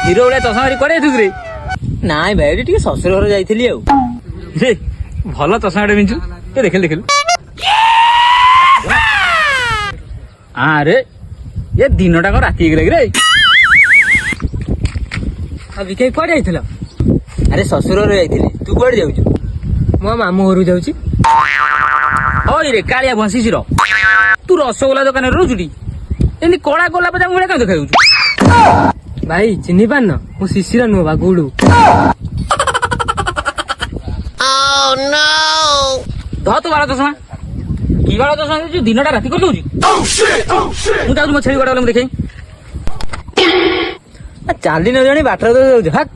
Hero ଭଳିଆ ଚଷମା ମାରି କୁଆଡେ ଯାଇଥିଲୁ ରେ? ନାଇଁ ଭାଇ ଟିକେ ଶ୍ୱଶୁର ଘର ଯାଇଥିଲି ଆଉ। ରେ ଭଲ ଚଷମା ଟେ ପିନ୍ଧୁ ଟିକେ ଦେଖିଲୁ ଦେଖିଲୁ। ଆରେ ଏ ଦିନଟା କଣ ରାତି ହେଇଗଲା କି ରେ? ଆଉ ବିକାଇ କୁଆଡେ ଯାଇଥିଲ? ଆରେ ଶ୍ୱଶୁର ଘର ଯାଇଥିଲି। ତୁ କୁଆଡେ ଯାଉଛୁ? ମୋ ମାମୁଁ ଘରକୁ ଯାଉଛି। ହଇ ରେ କାଳିଆ ଭସିସିର, ତୁ ରସଗୋଲା ଦୋକାନରେ ରହୁଛୁ? ଏମିତି କଳା ଗୋଲାପ ଜାମୁ ଭଳିଆ କାଇଁ ଦେଖାଯାଉଛୁ? ଭାଇ ଚିହ୍ନି ପାରୁନ? ମୁଁ ଶିଶିର ନୁହଁ ବା ଗୁଡୁ। ଧର ତୁ ବାଳ ଚଷମା। କି ବାଳ ଚଷମା ଦେଉଛୁ? ଦିନଟା ରାତି କରିଦଉଛି। ମୁଁ ଯାଉଛି ମୋ ଛେଳି ଗୁଡା ମୁଁ ଦେଖେଇ। ଚାଲି ନ ଜାଣି ବାଟରେ ଯାଉଛି। ହାତ